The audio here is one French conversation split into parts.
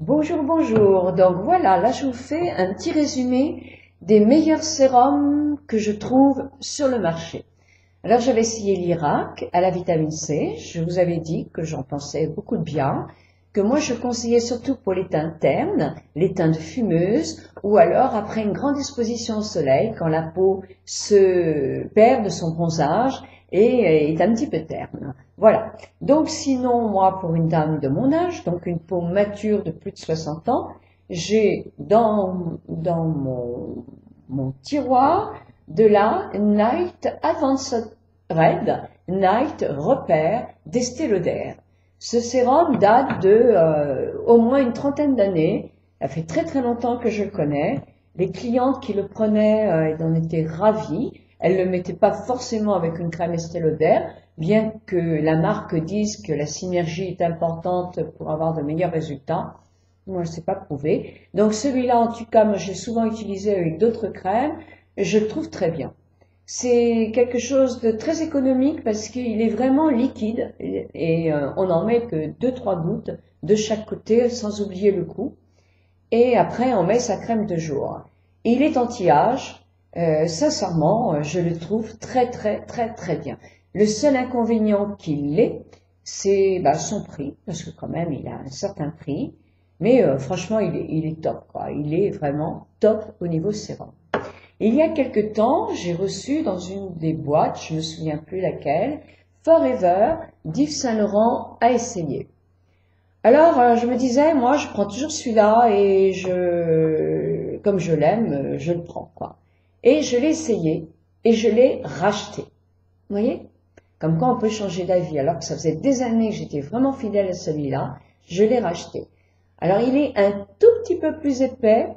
Bonjour, bonjour. Donc voilà, là je vous fais un petit résumé des meilleurs sérums que je trouve sur le marché. Alors j'avais essayé l'Irak à la vitamine C. Je vous avais dit que j'en pensais beaucoup de bien, que moi je conseillais surtout pour les teintes ternes, les teintes fumeuses, ou alors après une grande exposition au soleil, quand la peau se perd de son bronzage et est un petit peu terne. Voilà. Donc sinon, moi, pour une dame de mon âge, donc une peau mature de plus de 60 ans, j'ai dans mon tiroir de la Night Advanced Red, Night Repair d'Estée Lauder. Ce sérum date de au moins une trentaine d'années. Ça fait très très longtemps que je le connais. Les clientes qui le prenaient en étaient ravies. Elles ne le mettaient pas forcément avec une crème Estée Lauder, bien que la marque dise que la synergie est importante pour avoir de meilleurs résultats. Moi, je ne sais pas prouvé. Donc celui-là, en tout cas, moi j'ai souvent utilisé avec d'autres crèmes. Je le trouve très bien. C'est quelque chose de très économique parce qu'il est vraiment liquide et on n'en met que 2-3 gouttes de chaque côté sans oublier le cou. Et après, on met sa crème de jour. Il est anti-âge. Sincèrement, je le trouve très très très très bien. Le seul inconvénient qu'il ait, c'est son prix, parce que quand même, il a un certain prix. Mais franchement, il est top, quoi. Il est vraiment top au niveau sérum. Il y a quelque temps, j'ai reçu dans une des boîtes, je me souviens plus laquelle, Forever d'Yves Saint Laurent à essayer. Alors, je me disais, moi, je prends toujours celui-là et comme je l'aime, je le prends, quoi. Et je l'ai essayé et je l'ai racheté. Vous voyez? Comme quoi on peut changer d'avis. Alors que ça faisait des années que j'étais vraiment fidèle à celui-là, je l'ai racheté. Alors, il est un tout petit peu plus épais.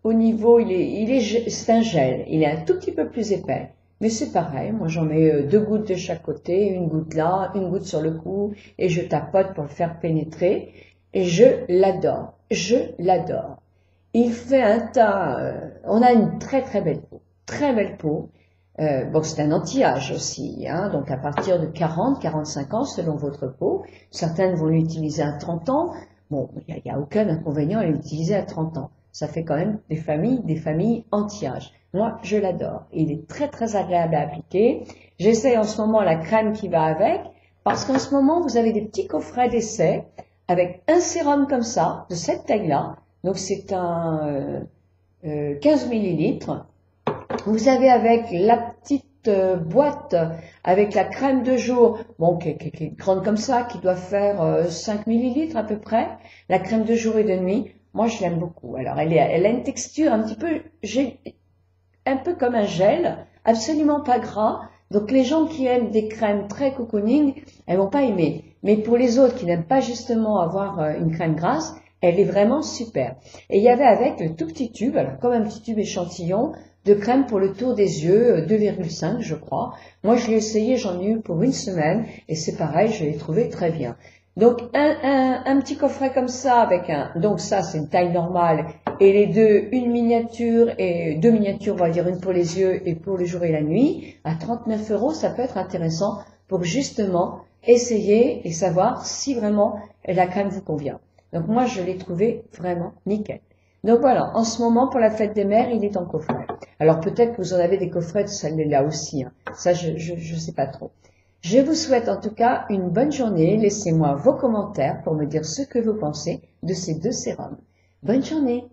Au niveau, c'est un gel. Il est un tout petit peu plus épais. Mais c'est pareil, moi j'en mets 2 gouttes de chaque côté, une goutte là, une goutte sur le cou, et je tapote pour le faire pénétrer. Et je l'adore. Je l'adore. Il fait un tas, on a une très très belle peau. Très belle peau. Bon, c'est un anti-âge aussi, hein, donc à partir de 40-45 ans selon votre peau. Certaines vont l'utiliser à 30 ans. Bon, il n'y a aucun inconvénient à l'utiliser à 30 ans. Ça fait quand même des familles anti-âge. Moi, je l'adore. Il est très très agréable à appliquer. J'essaye en ce moment la crème qui va avec, parce qu'en ce moment, vous avez des petits coffrets d'essai avec un sérum comme ça, de cette taille-là. Donc c'est un 15 millilitres. Vous avez avec la petite boîte avec la crème de jour, bon, qui est grande comme ça, qui doit faire 5 millilitres à peu près. La crème de jour et de nuit, moi je l'aime beaucoup. Alors elle a une texture un peu comme un gel, absolument pas gras. Donc les gens qui aiment des crèmes très cocooning, elles vont pas aimer. Mais pour les autres qui n'aiment pas justement avoir une crème grasse, elle est vraiment super. Et il y avait avec le tout petit tube, alors comme un petit tube échantillon, de crème pour le tour des yeux, 2,5 je crois. Moi je l'ai essayé, j'en ai eu pour une semaine, et c'est pareil, je l'ai trouvé très bien. Donc un petit coffret comme ça, donc ça c'est une taille normale, et les deux, une miniature et 2 miniatures, on va dire une pour les yeux et pour le jour et la nuit, à 39 €, ça peut être intéressant pour justement essayer et savoir si vraiment la crème vous convient. Donc moi je l'ai trouvé vraiment nickel. Donc voilà, en ce moment, pour la fête des mères, il est en coffret. Alors peut-être que vous en avez des coffrets de celle-là aussi, hein. Ça, je sais pas trop. Je vous souhaite en tout cas une bonne journée. Laissez-moi vos commentaires pour me dire ce que vous pensez de ces deux sérums. Bonne journée!